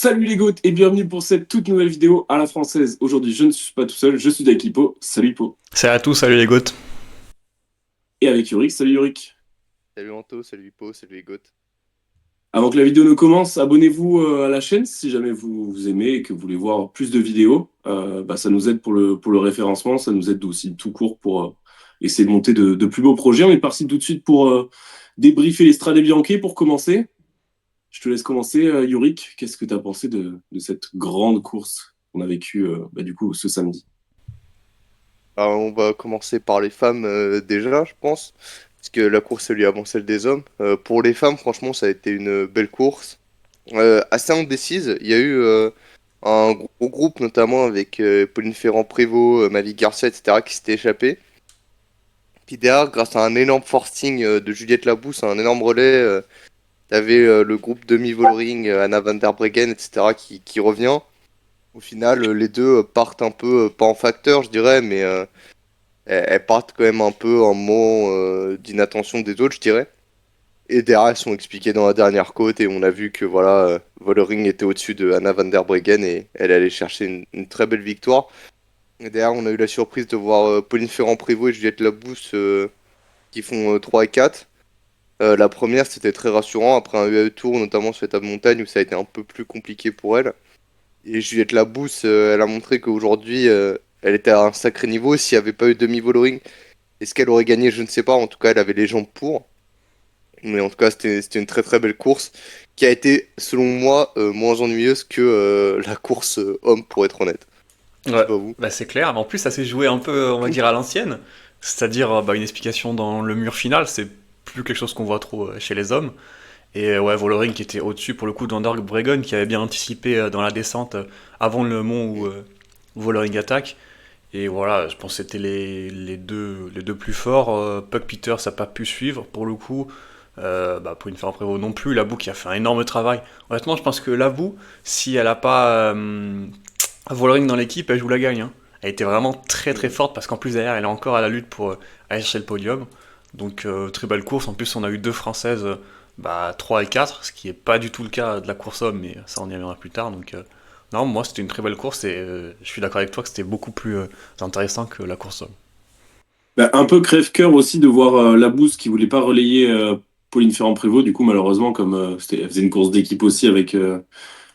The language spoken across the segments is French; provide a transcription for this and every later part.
Salut les goths et bienvenue pour cette toute nouvelle vidéo à la française. Aujourd'hui, je ne suis pas tout seul, je suis avec Hippo. Salut Hippo. Salut à tous, salut les gouttes. Et avec Yorick. Salut Yorick. Salut Anto, salut Hippo, salut les Goth. Avant que la vidéo ne commence, abonnez-vous à la chaîne si jamais vous aimez et que vous voulez voir plus de vidéos. Ça nous aide pour le référencement, ça nous aide aussi tout court pour essayer de monter de plus beaux projets. On est parti tout de suite pour débriefer les Strade Bianche pour commencer. Je te laisse commencer, Yorick. Qu'est-ce que tu as pensé de cette grande course qu'on a vécue du coup ce samedi? Alors, on va commencer par les femmes déjà, je pense, parce que la course elle lui avant celle des hommes. Pour les femmes, franchement, ça a été une belle course. Assez indécise, il y a eu un gros groupe, notamment avec Pauline Ferrand-Prévot, Mavi Garcia, etc., qui s'étaient échappés. Puis derrière, grâce à un énorme forcing de Juliette Labousse, un énorme relais, t'avais le groupe demi-Vollering, Anna van der Breggen, etc., qui revient. Au final, les deux partent un peu, pas en facteur, je dirais, mais elles partent quand même un peu en moment d'inattention des autres, je dirais. Et derrière, elles sont expliquées dans la dernière côte et on a vu que voilà, Vollering était au-dessus de Anna van der Breggen et elle allait chercher une très belle victoire. Et derrière, on a eu la surprise de voir Pauline Ferrand-Prévot et Juliette Labousse qui font 3 et 4. La première, c'était très rassurant après un UAE Tour, notamment sur l'étape montagne où ça a été un peu plus compliqué pour elle. Et Juliette Labousse, elle a montré qu'aujourd'hui, elle était à un sacré niveau. S'il n'y avait pas eu demi-Vollering, est-ce qu'elle aurait gagné? Je ne sais pas. En tout cas, elle avait les jambes pour. Mais en tout cas, c'était une très très belle course qui a été, selon moi, moins ennuyeuse que la course homme, pour être honnête. Je sais Ouais, pas vous. bah c'est clair, mais en plus ça s'est joué un peu, on va dire, à l'ancienne, c'est-à-dire une explication dans le mur final, c'est plus quelque chose qu'on voit trop chez les hommes. Et ouais, Vollering qui était au-dessus pour le coup d'Ander Breggen, qui avait bien anticipé dans la descente avant le mont où Vollering attaque. Et voilà, je pense que c'était les deux plus forts. Puck Peters n'a pas pu suivre pour le coup. Pour une faire Prévost non plus. Labou qui a fait un énorme travail. Honnêtement, je pense que Labou, si elle n'a pas Vollering dans l'équipe, elle joue la gagne, hein. Elle était vraiment très très Mhm. forte parce qu'en plus derrière, elle est encore à la lutte pour aller chercher le podium. Donc très belle course. En plus, on a eu deux Françaises, 3 et 4, ce qui n'est pas du tout le cas de la course homme, mais ça on y reviendra plus tard. Donc non, moi c'était une très belle course et je suis d'accord avec toi que c'était beaucoup plus intéressant que la course homme. Un peu crève-cœur aussi de voir Labousse qui voulait pas relayer Pauline Ferrand-Prévot. Du coup, malheureusement, comme elle faisait une course d'équipe aussi avec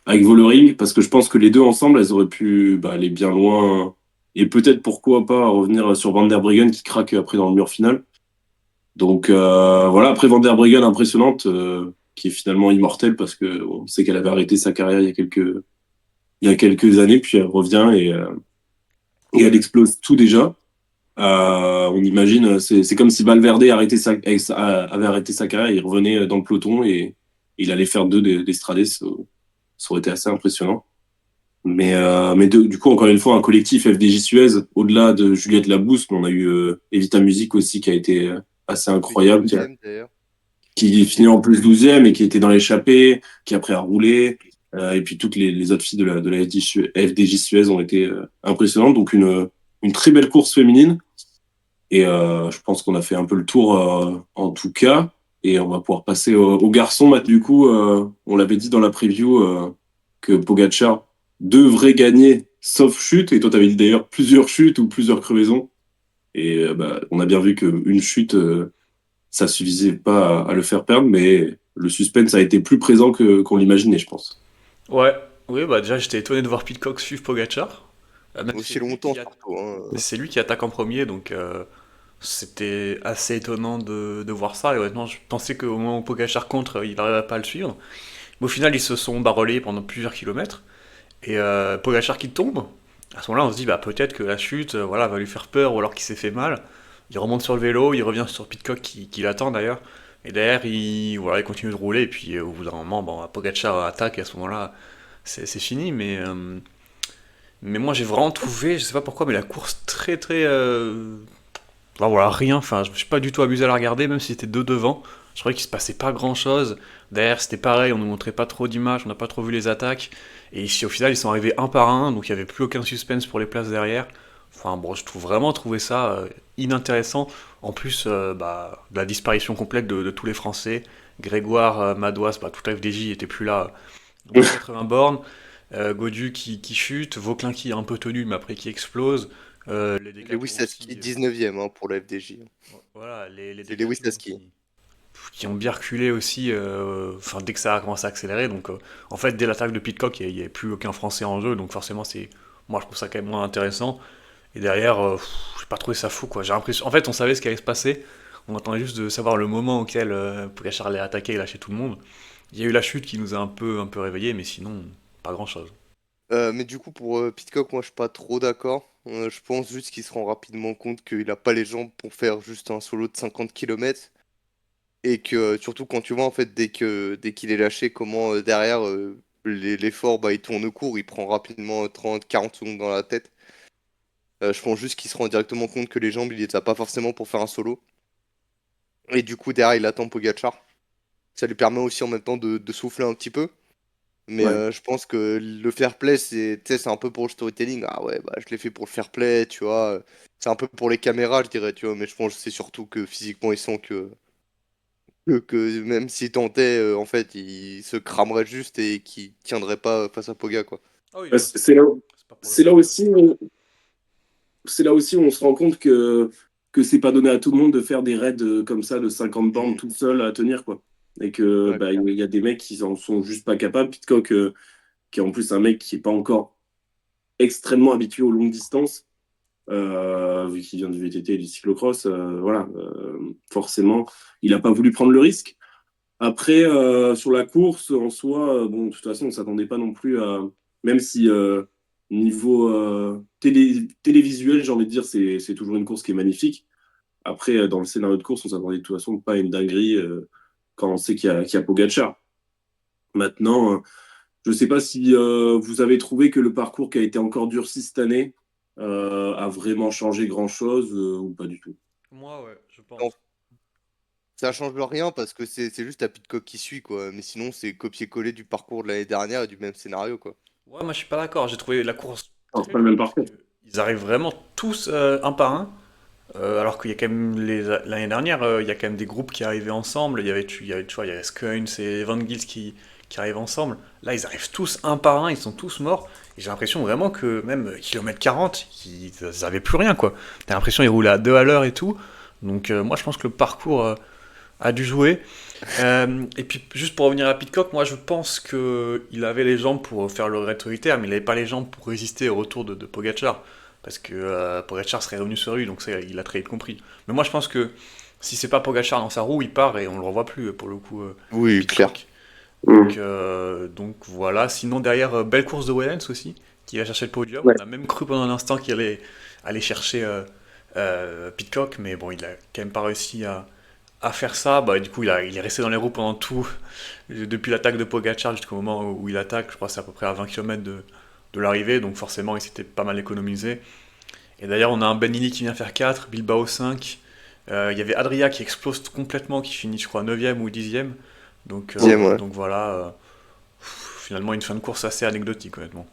Vollering, parce que je pense que les deux ensemble, elles auraient pu aller bien loin. Et peut-être pourquoi pas revenir sur Van der Breggen qui craque après dans le mur final. Donc voilà, après Van der Breggen impressionnante, qui est finalement immortelle parce que on sait qu'elle avait arrêté sa carrière il y a quelques années, puis elle revient et elle explose tout déjà. On imagine, c'est comme si Valverde avait arrêté sa carrière, il revenait dans le peloton et il allait faire d'Estrade, ça aurait été assez impressionnant. Du coup, encore une fois, un collectif FDJ Suez, au-delà de Juliette Labousse, mais on a eu Evita Music aussi qui a été assez Fini incroyable, 12e d'ailleurs. qui finit en plus 12e et qui était dans l'échappée, qui après a roulé. Et puis toutes les autres filles de la FDJ Suez ont été impressionnantes. Donc une très belle course féminine. Et je pense qu'on a fait un peu le tour en tout cas. Et on va pouvoir passer aux garçons. Matt, du coup, on l'avait dit dans la preview que Pogacar devrait gagner sauf chute. Et toi, tu avais dit d'ailleurs plusieurs chutes ou plusieurs crevaisons. Et on a bien vu qu'une chute, ça suffisait pas à le faire perdre. Mais le suspense a été plus présent qu'on l'imaginait, je pense. Ouais, oui, bah déjà j'étais étonné de voir Pitcock suivre Pogacar. Même Aussi longtemps surtout, hein. c'est lui qui attaque en premier, donc c'était assez étonnant de voir ça. Et honnêtement, je pensais qu'au moment où Pogacar contre, il n'arriverait pas à le suivre. Mais au final, ils se sont relayés pendant plusieurs kilomètres. Et Pogacar qui tombe, à ce moment-là, on se dit bah, peut-être que la chute voilà, va lui faire peur ou alors qu'il s'est fait mal. Il remonte sur le vélo, il revient sur Pitcock qui l'attend d'ailleurs. Et derrière, il continue de rouler. Et puis au bout d'un moment, bon, Pogacar attaque et à ce moment-là, c'est fini. Mais moi, j'ai vraiment trouvé, je sais pas pourquoi, mais la course très très. Voilà, rien. Enfin, je me suis pas du tout abusé à la regarder, même si c'était deux devant. Je trouvais qu'il se passait pas grand chose. Derrière, c'était pareil, on nous montrait pas trop d'images, on n'a pas trop vu les attaques. Et ici, au final, ils sont arrivés un par un, donc il y avait plus aucun suspense pour les places derrière. Enfin, bon, je trouve vraiment trouvé ça inintéressant. En plus, de la disparition complète de tous les Français. Grégoire, Madouas, toute la FDJ était plus là au bout de 80 bornes. Godu qui chute, Vauquelin qui est un peu tenu mais après qui explose. Les Lewis Haski, Decathlon 19e hein, pour la FDJ. voilà, les C'est Lewis Decathlon Haski. qui ont bien reculé aussi, enfin dès que ça a commencé à accélérer. Donc en fait, dès l'attaque de Pitcock, il n'y avait plus aucun Français en jeu, donc forcément moi je trouve ça quand même moins intéressant. Et derrière, j'ai pas trouvé ça fou quoi. J'ai l'impression, en fait, on savait ce qui allait se passer. On attendait juste de savoir le moment auquel Pogacar allait attaquer et lâcher tout le monde. Il y a eu la chute qui nous a un peu réveillés, mais sinon pas grand chose. Mais du coup, pour Pitcock, moi je suis pas trop d'accord. Je pense juste qu'il se rend rapidement compte qu'il a pas les jambes pour faire juste un solo de 50 km. Et que surtout quand tu vois en fait dès qu'il est lâché, comment derrière l'effort bah, il tourne court, il prend rapidement 30-40 secondes dans la tête. Je pense juste qu'il se rend directement compte que les jambes il les a pas forcément pour faire un solo. Et du coup derrière il attend Pogacar. Ça lui permet aussi en même temps de souffler un petit peu. Mais Ouais. je pense que le fair play, tu sais, c'est un peu pour le storytelling. Ah ouais, bah je l'ai fait pour le fair play, tu vois. C'est un peu pour les caméras, je dirais, tu vois. Mais je pense que c'est surtout que physiquement, ils sont que même s'il tentait, en fait, il se cramerait juste et qu'il tiendrait pas face à Poga, quoi. Ah oui, Bah, non, c'est pas pour le c'est là fun. aussi c'est là aussi où on se rend compte que c'est pas donné à tout le monde de faire des raids comme ça de 50 bornes Mm. tout seul à tenir, quoi. Et que Ouais, bah, il y a des mecs qui en sont juste pas capables. Pitcock, qui est en plus un mec qui est pas encore extrêmement habitué aux longues distances, vu qu'il vient du VTT et du cyclocross, voilà, forcément, il a pas voulu prendre le risque. Après, sur la course en soi, bon, de toute façon, on s'attendait pas non plus à. Même si niveau télévisuel, j'ai envie de dire, c'est toujours une course qui est magnifique. Après, dans le scénario de course, on s'attendait de toute façon pas à une dinguerie quand on sait qu'il y a Pogacar. Maintenant, je sais pas si vous avez trouvé que le parcours qui a été encore durci cette année a vraiment changé grand-chose ou pas du tout. Moi, ouais, je non, pense. ça change rien parce que c'est juste la Pitcock qui suit, quoi. Mais sinon, c'est copier-coller du parcours de l'année dernière et du même scénario, quoi. Ouais, moi je suis pas d'accord. J'ai trouvé la course Alors, c'est très pas le dure même parce que parcours. ils arrivent vraiment tous un par un. Alors qu'il y a quand même l'année dernière, il y a quand même des groupes qui arrivaient ensemble. Tu vois, il y avait Skuins et Van Gils qui arrivent ensemble. Là, ils arrivent tous un par un, ils sont tous morts. Et j'ai l'impression vraiment que même kilomètre 40, ils avaient plus rien quoi. T'as l'impression qu'ils roulaient à 2 à l'heure et tout. Donc moi je pense que le parcours a dû jouer. Et puis juste pour revenir à Pitcock, moi je pense que il avait les jambes pour faire le raid solitaire, mais il n'avait pas les jambes pour résister au retour de Pogacar. Parce que Pogacar serait revenu sur lui, donc ça il a très vite compris. Mais moi je pense que si c'est pas Pogacar dans sa roue, il part et on le revoit plus pour le coup, Oui, clair. Pitcock. Mmh. Donc voilà, sinon derrière, belle course de Wellens aussi, qui va chercher le podium. Ouais. On a même cru pendant un instant qu'il allait aller chercher Pitcock, mais bon, il a quand même pas réussi à faire ça. Bah, du coup, il est resté dans les roues pendant tout, depuis l'attaque de Pogacar jusqu'au moment où il attaque. Je crois que c'est à peu près à 20 km de l'arrivée, donc forcément, il s'était pas mal économisé. Et d'ailleurs, on a un Benini qui vient faire 4, Bilbao 5. Il y avait Adria qui explose complètement, qui finit, je crois, 9e ou 10e. Donc, Dixième, ouais. voilà, finalement, une fin de course assez anecdotique, honnêtement.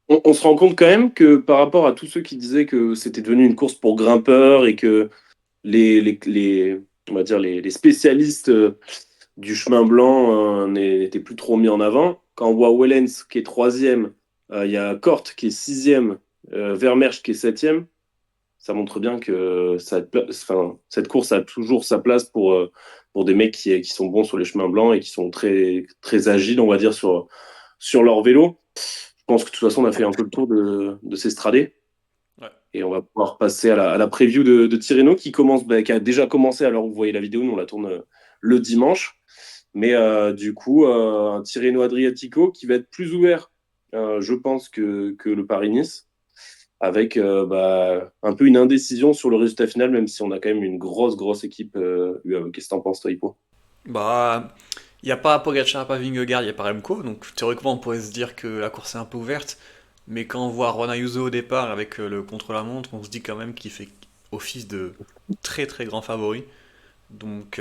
On se rend compte quand même que par rapport à tous ceux qui disaient que c'était devenu une course pour grimpeurs et que on va dire les spécialistes du chemin blanc n'étaient plus trop mis en avant. Quand on voit Wellens qui est troisième, il y a Kort qui est sixième, Vermersch qui est septième, ça montre bien que enfin, cette course a toujours sa place pour des mecs qui sont bons sur les chemins blancs et qui sont très, très agiles, on va dire, sur leur vélo. Je pense que de toute façon, on a fait un peu le tour de ces stradés. Ouais. Et on va pouvoir passer à la preview de Tirreno qui commence, bah, qui a déjà commencé à l'heure où vous voyez la vidéo. Nous, on la tourne le dimanche. Mais du coup, un Tirreno Adriatico qui va être plus ouvert, je pense, que le Paris-Nice, avec bah, un peu une indécision sur le résultat final, même si on a quand même une grosse, grosse équipe UAE. Qu'est-ce que t'en penses, toi, Hippo? Bah, il n'y a pas Pogacar, pas Vingegaard, il n'y a pas Remco, donc théoriquement on pourrait se dire que la course est un peu ouverte, mais quand on voit Juan Ayuso au départ avec le contre-la-montre, on se dit quand même qu'il fait office de très très grand favori, donc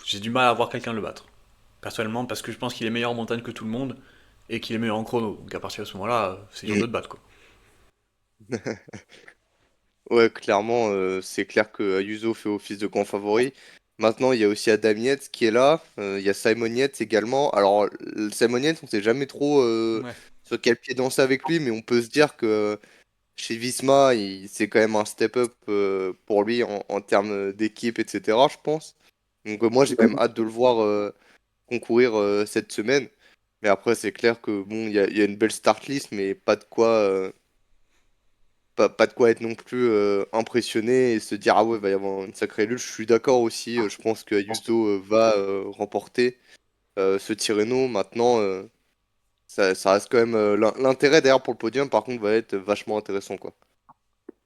j'ai du mal à voir quelqu'un le battre, personnellement, parce que je pense qu'il est meilleur en montagne que tout le monde, et qu'il est meilleur en chrono, donc à partir de ce moment-là, c'est dur de Mm. le battre quoi. Ouais, clairement, c'est clair que Ayuso fait office de grand favori. Maintenant, il y a aussi Adam Yates qui est là. Il y a Simon Yates également. Alors, Simon Yates, on sait jamais trop Ouais. sur quel pied danser avec lui, mais on peut se dire que chez Visma, c'est quand même un step-up pour lui en termes d'équipe, etc., je pense. Donc, moi, j'ai quand même hâte de le voir concourir cette semaine. Mais après, c'est clair que bon, il y a une belle start list, mais pas de quoi être non plus impressionné et se dire ah ouais, va y avoir une sacrée lutte. Je suis d'accord aussi. Je pense que Ayuso va remporter ce Tirreno. Maintenant, ça reste quand même l'intérêt d'ailleurs pour le podium. Par contre, va être vachement intéressant quoi.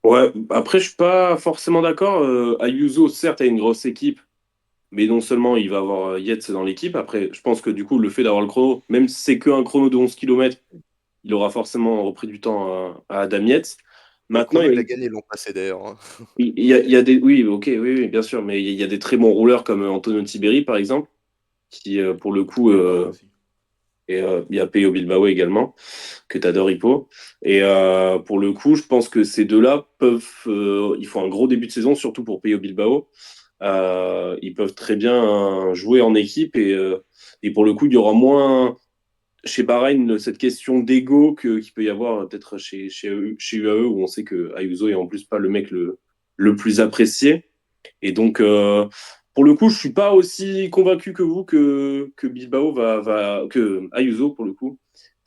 Ouais, après, je suis pas forcément d'accord. Ayuso, certes, a une grosse équipe, mais non seulement il va avoir Yates dans l'équipe. Après, je pense que du coup, le fait d'avoir le chrono, même si c'est qu'un chrono de 11 kilomètres, il aura forcément repris du temps à Adam Yates. Le Maintenant, chrono, il a gagné l'an passé d'ailleurs, hein. il y a des. Oui, ok, oui, oui, bien sûr, mais il y a des très bons rouleurs comme Antonio Tiberi, par exemple, qui, pour le coup, Bilbao aussi. et il y a Peyo Bilbao également, que t'adores, Hippo. Et pour le coup, je pense que ces deux-là peuvent. Ils font un gros début de saison, surtout pour Peyo Bilbao. Ils peuvent très bien jouer en équipe et pour le coup, il y aura moins chez Bahreïn cette question d'ego qu'il peut y avoir peut-être chez UAE où on sait que Ayuso est en plus pas le mec le plus apprécié. Et donc, pour le coup, je suis pas aussi convaincu que vous que Bilbao que Ayuso, pour le coup,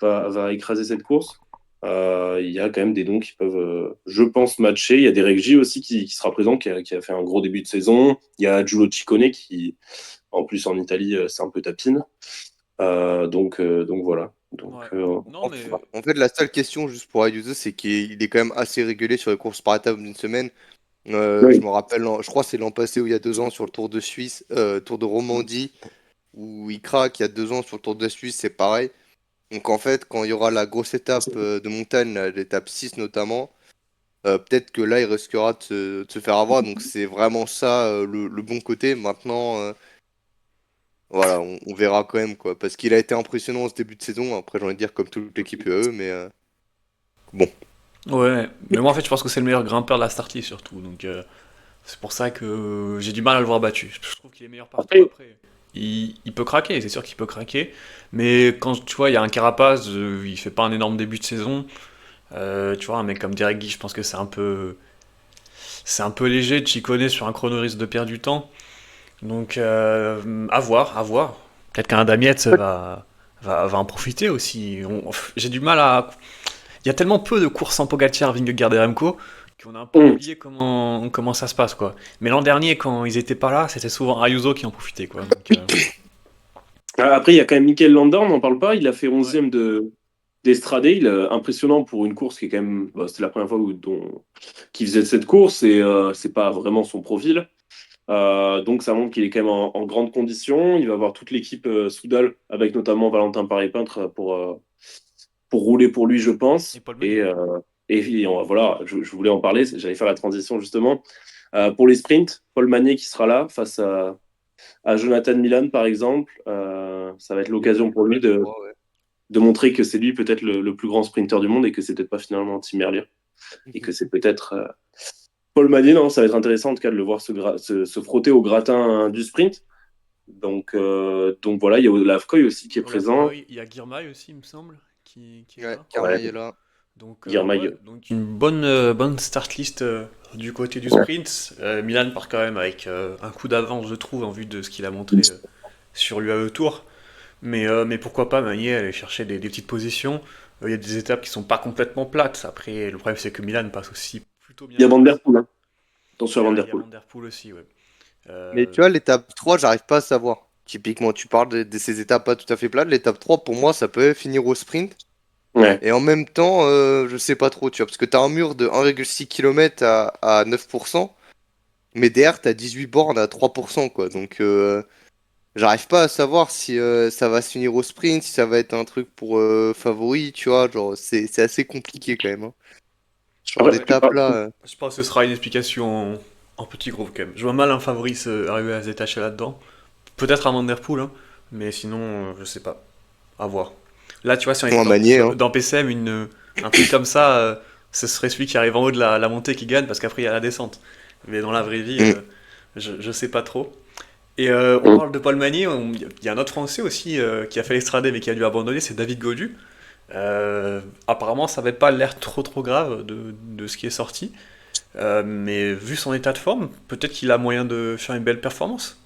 va écraser cette course. Il y a quand même des noms qui peuvent, je pense, matcher. Il y a des Reggi aussi qui sera présent, qui a fait un gros début de saison. Il y a Giulio Ciccone qui, en plus, en Italie, c'est un peu tapine. Donc voilà. Donc, Ouais. Non, En, mais en fait, la seule question juste pour Ayuso, c'est qu'il est quand même assez régulier sur les courses par étapes d'une semaine. Je oui. me rappelle, je crois que c'est l'an passé ou il y a 2 ans sur le Tour de Suisse, Tour de Romandie, où il craque. Il y a 2 ans sur le Tour de Suisse, c'est pareil. Donc en fait, quand il y aura la grosse étape de montagne, l'étape 6 notamment, peut-être que là, il risquera de se faire avoir. Donc c'est vraiment ça le bon côté. Maintenant, voilà, on verra quand même quoi. Parce qu'il a été impressionnant en ce début de saison. Après, j'ai envie de dire comme toute l'équipe UAE, mais bon. ouais, mais moi en fait je pense que c'est le meilleur grimpeur de la start list surtout, donc c'est pour ça que j'ai du mal à le voir battu. Je trouve qu'il est meilleur partout Après, après. Il peut craquer, c'est sûr qu'il peut craquer, mais quand tu vois il y a un Carapace, il fait pas un énorme début de saison. Tu vois un mec comme Derek Guy, je pense que c'est un peu léger de chiconner sur un chrono risque de perdre du temps. Donc à voir, à voir. Peut-être qu'un Damiette va en profiter aussi. J'ai du mal à il y a tellement peu de courses en Pogacar, Vingegaard et Remco qu'on a un peu hum. oublié comment ça se passe quoi. Mais l'an dernier quand ils étaient pas là, c'était souvent Ayuso qui en profitait quoi. Donc, Après, il y a quand même Mikel Landa, on n'en parle pas. Il a fait ouais. 11e d'Estrade. Impressionnant pour une course qui est quand même. Bah, c'était la première fois qu'il faisait cette course et c'est pas vraiment son profil. Donc ça montre qu'il est quand même en grande condition. Il va avoir toute l'équipe Soudal, avec notamment Valentin Paré-Peintre pour rouler pour lui, je Et pense. Paul Et, Meunier. voilà, je voulais en parler, j'allais faire la transition justement. Pour les sprints, Paul Magnier qui sera là face à Jonathan Milan, par exemple. Ça va être l'occasion pour lui Ouais, je crois, ouais. de montrer que c'est lui peut-être le plus grand sprinter du monde et que c'est peut-être pas finalement Tim Merlier. Et que c'est peut-être Paul Magnier. Non, ça va être intéressant en tout cas de le voir se frotter au gratin du sprint. Donc voilà, il y a Olaf Koy aussi qui est Olaf présent. Koy, il y a Girmay aussi, il me semble, qui est Ouais, là. Ouais, Karma est là. Donc, ouais, Guirmail. donc une bonne start list du côté du Ouais. sprint. Milan part quand même avec un coup d'avance, je trouve, en vue de ce qu'il a montré sur l'UAE Tour. Mais pourquoi pas Meunier aller chercher des petites positions. Il y a des étapes qui sont pas complètement plates. Après, le problème c'est que Milan passe aussi plutôt bien Il y a les Van Der courses. Poel, hein. Attention Il à y Van a, Der il y a Poel. Van Der Poel aussi, ouais. Mais Euh, tu vois, l'étape 3 j'arrive pas à savoir. Typiquement, tu parles de ces étapes pas tout à fait plates. L'étape 3 pour moi, ça peut finir au sprint. Ouais. Et en même temps, je sais pas trop, tu vois, parce que t'as un mur de 1,6 km à 9%, mais derrière, t'as 18 bornes à 3%, quoi. Donc, j'arrive pas à savoir si ça va se finir au sprint, si ça va être un truc pour favori, tu vois. Genre, c'est assez compliqué quand même, hein. Ce genre Après, d'étape là. je pense que ce sera une explication en petit groupe quand même. Je vois mal un favori arriver à se détacher là-dedans. Peut-être un Van Der Poel, hein, mais sinon, je sais pas. À voir. Là, tu vois, si on Ou était un dans, Magnier, hein. dans PCM, un truc comme ça, ce serait celui qui arrive en haut de la montée qui gagne parce qu'après il y a la descente. Mais dans la vraie vie, Mm. je sais pas trop. Et on parle de Paul Magnier, il y a un autre Français aussi qui a fait l'Estradé mais qui a dû abandonner, c'est David Godu. Apparemment, ça n'avait pas l'air trop grave de ce qui est sorti. Mais vu son état de forme, peut-être qu'il a moyen de faire une belle performance.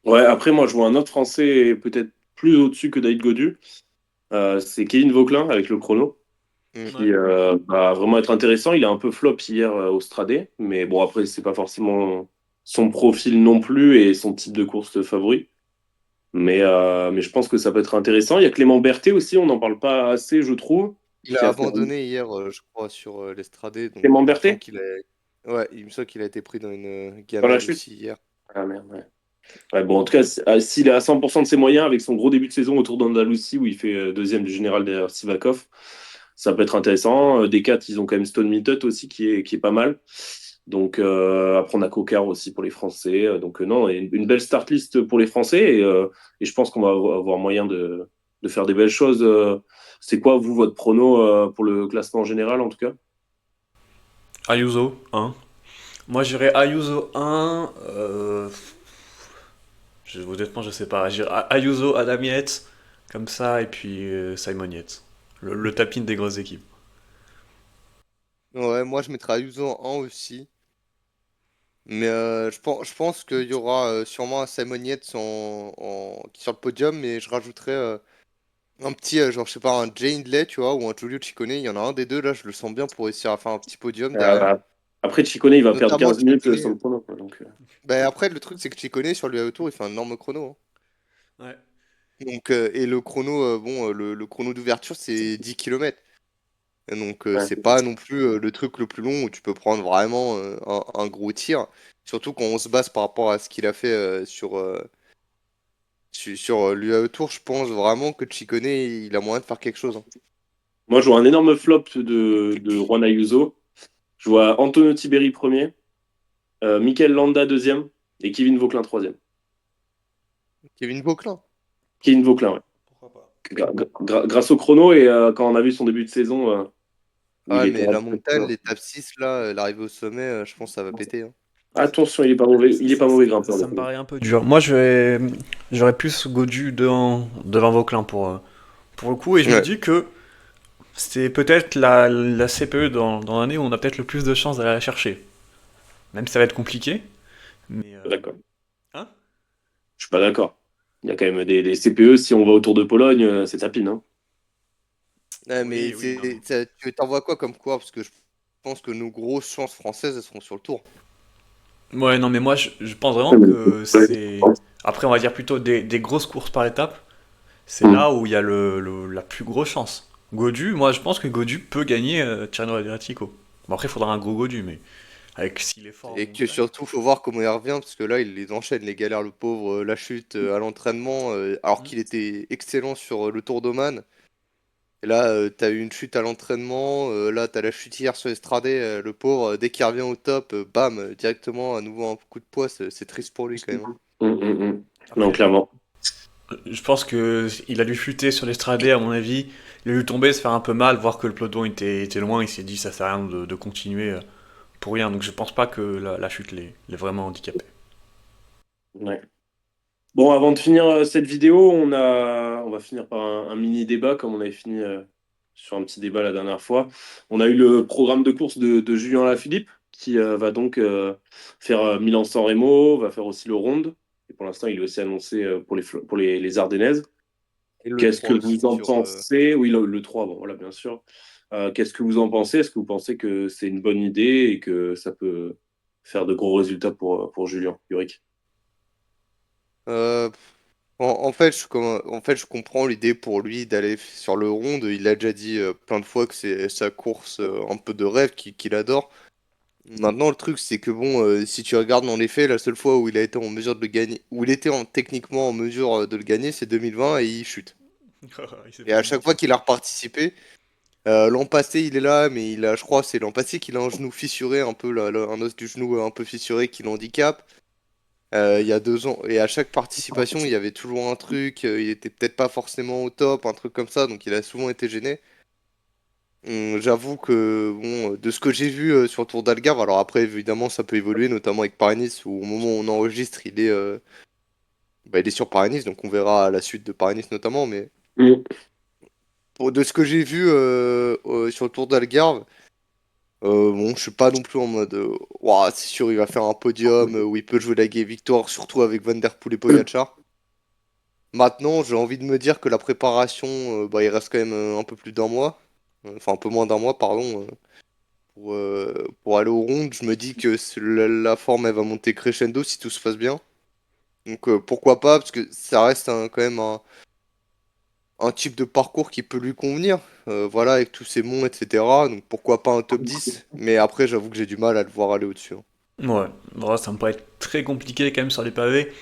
Ouais, après, moi, je vois un autre Français peut-être plus au-dessus que David Godu. C'est Kevin Vauquelin avec le chrono, Mm. qui Ouais. va vraiment être intéressant. Il a un peu flop hier au Stradé, mais bon, après, c'est pas forcément son profil non plus et son type de course favori. Mais je pense que ça peut être intéressant. Il y a Clément Berthet aussi, on n'en parle pas assez, je trouve, Il qui a a fait abandonné hier, je crois, sur l'Estradé, donc Clément il me semble Berthet qu'il a... Ouais, il me semble qu'il a été pris dans une dans la gamelle chute. aussi hier. Ah merde, ouais. Ouais, bon, en tout cas, s'il est à 100% de ses moyens avec son gros début de saison autour d'Andalousie où il fait deuxième du général derrière Sivakov, ça peut être intéressant. Des 4, ils ont quand même Stone Mittet aussi qui est pas mal. Donc après, on a Cocard aussi pour les Français. Donc non, une belle start list pour les Français et je pense qu'on va avoir moyen de faire des belles choses. C'est quoi, vous, votre prono pour le classement en général, en tout cas? Ayuso, 1. Moi, j'irais Ayuso 1. Honnêtement, je sais pas. J'irais Ayuso, Adam Yates, comme ça, et puis Simon Yates. Le tapin des grosses équipes. Ouais, moi je mettrais Ayuso en 1 aussi. Mais je pense qu'il y aura sûrement un Simon Yates qui sur le podium, mais je rajouterais un petit, genre, je sais pas, un Jay Hindley, tu vois, ou un Giulio Ciccone. Il y en a un des deux, là, je le sens bien pour réussir à faire un petit podium derrière. Euh, après, Chicone, il va perdre Notamment 15 minutes sur Ciccone. le chrono, quoi, donc, Bah, après, le truc, c'est que Ciccone, sur le UAE Tour, il fait un énorme chrono, hein. Ouais. Donc, et le chrono, bon, le chrono d'ouverture, c'est 10 kilomètres. Et donc, ouais. c'est pas non plus le truc le plus long où tu peux prendre vraiment un gros tir. Surtout quand on se base par rapport à ce qu'il a fait sur l'UAE Tour, je pense vraiment que Ciccone, il a moyen de faire quelque chose, hein. Moi, je vois un énorme flop de Juan Ayuso. Je vois Antonio Tiberi premier, Mikel Landa deuxième et Kevin Vauquelin troisième. Kevin Vauquelin. Kevin Vauquelin, ouais. Pourquoi pas. Grâce au chrono et quand on a vu son début de saison où Ah il ouais, était mais la rentré. montagne, l'étape 6 là, l'arrivée au sommet, je pense que ça va péter, hein. Attention, il est pas mauvais, il est pas mauvais grimpeur. Ça me paraît un peu dur. Moi, j'aurais plus Godu devant Vauquelin pour le coup, et je me Ouais, dis que c'est peut-être la CPE dans l'année où on a peut-être le plus de chances d'aller la chercher. Même si ça va être compliqué. Mais. D'accord. Hein. Je suis pas d'accord. Il y a quand même des CPE, si on va autour de Pologne, c'est tapine, hein. ouais, mais Oui, oui, non, mais. tu t'envoies quoi comme quoi? Parce que je pense que nos grosses chances françaises, elles seront sur le tour. Ouais, non, mais moi, je pense vraiment que c'est. Après, on va dire plutôt des grosses courses par étape. C'est Hmm. là où il y a la plus grosse chance. Godu, moi, je pense que Godu peut gagner Tirreno Adriatico. Bon, après, il faudra un gros Godu, mais avec s'il est fort en Et que montagne. surtout, faut voir comment il revient, parce que là, il les enchaîne, les galères, le pauvre, la chute à l'entraînement, alors Hmm. qu'il était excellent sur le Tour d'Oman. Et là, t'as eu une chute à l'entraînement, là, t'as la chute hier sur Estradé, le pauvre, dès qu'il revient au top, bam, directement, à nouveau un coup de poids, c'est triste pour lui quand même, hein. Non, Après, clairement. je pense que il a dû chuter sur l'Estradé, à mon avis. Il a dû tomber, se faire un peu mal, voir que le peloton était loin. Il s'est dit, ça sert à rien de continuer pour rien. Donc, je pense pas que la chute l'ait vraiment handicapé. Ouais. Bon, avant de finir cette vidéo, on va finir par un mini débat, comme on avait fini sur un petit débat la dernière fois. On a eu le programme de course de Julien Lafilippe, qui va donc faire Milan-San Remo, va faire aussi le Ronde. Et pour l'instant, il est aussi annoncé pour les Ardennaises. Et le Qu'est-ce 3 que vous aussi en sur... pensez? Oui, le 3, bon, voilà, bien sûr. Qu'est-ce que vous en pensez? Est-ce que vous pensez que c'est une bonne idée et que ça peut faire de gros résultats pour Julien, Yorick? euh, en fait, je comprends l'idée pour lui d'aller sur le Ronde. Il a déjà dit plein de fois que c'est sa course un peu de rêve qu'il adore. Maintenant, le truc, c'est que bon, si tu regardes dans les faits, la seule fois où il a été en mesure de le gagner, où il était techniquement en mesure de le gagner, c'est 2020 et il chute. Il s'est Et fait à chaque démonter. fois qu'il a reparticipé, l'an passé, il est là, mais je crois, c'est l'an passé qu'il a un genou fissuré, un peu, un os du genou un peu fissuré qui l'handicape. Il y a 2 ans, et à chaque participation, il y avait toujours un truc, il était peut-être pas forcément au top, un truc comme ça, donc il a souvent été gêné. J'avoue que bon, de ce que j'ai vu sur le Tour d'Algarve, alors après évidemment ça peut évoluer, notamment avec Paris-Nice où au moment où on enregistre, il est Bah, il est sur Paris-Nice, donc on verra la suite de Paris-Nice notamment. Mais Mm. de ce que j'ai vu sur le Tour d'Algarve, bon, je suis pas non plus en mode ouah, c'est sûr, il va faire un podium où il peut jouer la victoire, surtout avec Van Der Poel et Pogacar. Maintenant, j'ai envie de me dire que la préparation, bah, il reste quand même un peu plus d'un mois, enfin un peu moins d'un mois, pardon, pour aller au rondes. Je me dis que la forme, elle va monter crescendo si tout se passe bien. Donc pourquoi pas, parce que ça reste quand même un type de parcours qui peut lui convenir, voilà, avec tous ses monts, etc. Donc pourquoi pas un top 10, mais après, j'avoue que j'ai du mal à le voir aller au-dessus, hein. Ouais, bon, ça me paraît très compliqué quand même sur les pavés.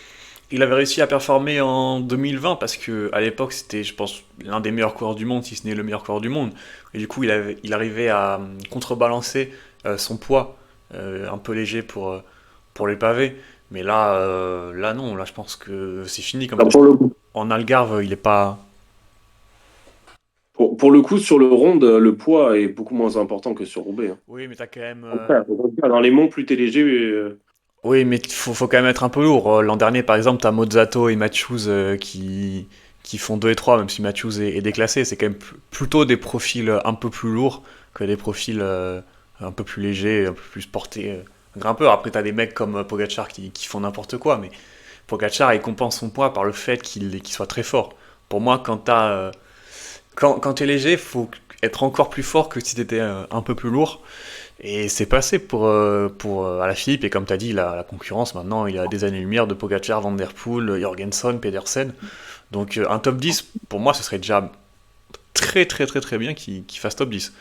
Il avait réussi à performer en 2020 parce que à l'époque c'était, je pense, l'un des meilleurs coureurs du monde, si ce n'est le meilleur coureur du monde. Et du coup, il arrivait à contrebalancer son poids un peu léger pour les pavés. Mais là non, là je pense que c'est fini. Comme Alors, en Algarve, il est pas. pour le coup, sur le ronde, le poids est beaucoup moins important que sur Roubaix, hein. Oui, mais t'as quand même. Au contraire, dans les monts, plus t'es léger. Oui, mais faut quand même être un peu lourd. L'an dernier, par exemple, t'as Mozzato et Matthews qui font 2 et 3, même si Matthews est déclassé. C'est quand même plutôt des profils un peu plus lourds que des profils un peu plus légers, un peu plus portés grimpeurs. Après, t'as des mecs comme Pogacar qui font n'importe quoi, mais Pogacar, il compense son poids par le fait qu'il soit très fort. Pour moi, quand t'es léger, faut être encore plus fort que si t'étais un peu plus lourd. Et c'est passé pour Alaphilippe, et comme tu as dit, la concurrence maintenant, il y a des années-lumière de Pogacar, Van Der Poel, Jorgensen, Pedersen. Donc un top 10, pour moi, ce serait déjà très très très très bien qu'il fasse top 10.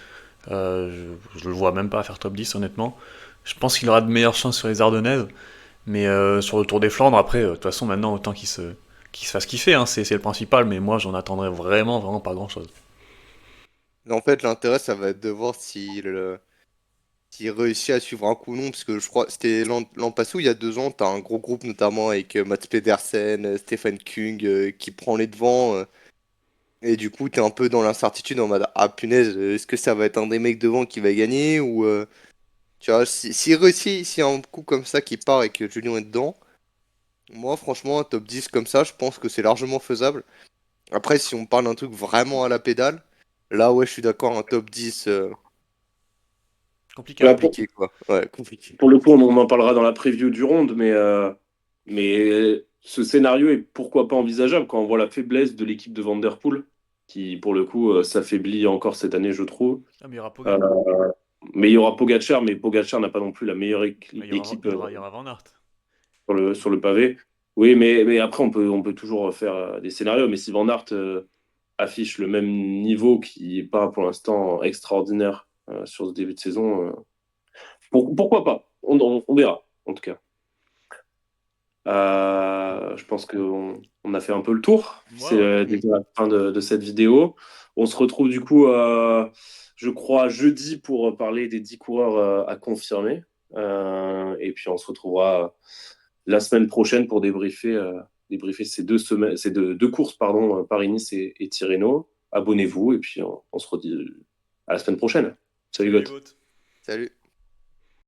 Je le vois même pas faire top 10, honnêtement. Je pense qu'il aura de meilleures chances sur les Ardennaises, mais sur le Tour des Flandres, après, de toute façon, maintenant, autant qu'il se fasse kiffer, hein, c'est le principal, mais moi, j'en attendrais vraiment, vraiment pas grand-chose. Mais en fait, l'intérêt, ça va être de voir s'il réussit à suivre un coup ou non, parce que je crois c'était l'an passé ou il y a 2 ans, t'as un gros groupe notamment avec Mats Pedersen, Stefan Kung qui prend les devants. Et du coup, t'es un peu dans l'incertitude en mode ah punaise, est-ce que ça va être un des mecs devant qui va gagner ou tu vois, s'il réussit, s'il y a un coup comme ça qui part et que Julien est dedans, moi franchement, un top 10 comme ça, je pense que c'est largement faisable. Après, si on parle d'un truc vraiment à la pédale, là ouais, je suis d'accord, un top 10 Compliqué, Bah, hein. compliqué quoi. Ouais, compliqué. pour le coup, on en parlera dans la preview du round, mais ce scénario est pourquoi pas envisageable quand on voit la faiblesse de l'équipe de Van Der Poel, qui pour le coup s'affaiblit encore cette année, je trouve. Ah, mais il y aura Euh, Poga. mais il y aura Pogacar, mais Pogacar n'a pas non plus la meilleure Ah, équipe il y aura Van Aert. sur le pavé. Oui, mais après, on peut toujours faire des scénarios. Mais si Van Aert affiche le même niveau qui n'est pas pour l'instant extraordinaire sur ce début de saison, pourquoi pas? On verra, en tout cas. Bon. Je pense qu'on a fait un peu le tour. Ouais, C'est ouais. Mm. déjà la fin de cette vidéo. On se retrouve du coup, je crois, jeudi pour parler des 10 coureurs à confirmer. Et puis on se retrouvera la semaine prochaine pour débriefer ces 2 semaines, ces deux courses, pardon, Paris-Nice et Tirreno. Abonnez-vous et puis on se redit à la semaine prochaine. Salut, Salut les Goth. gouttes. Salut.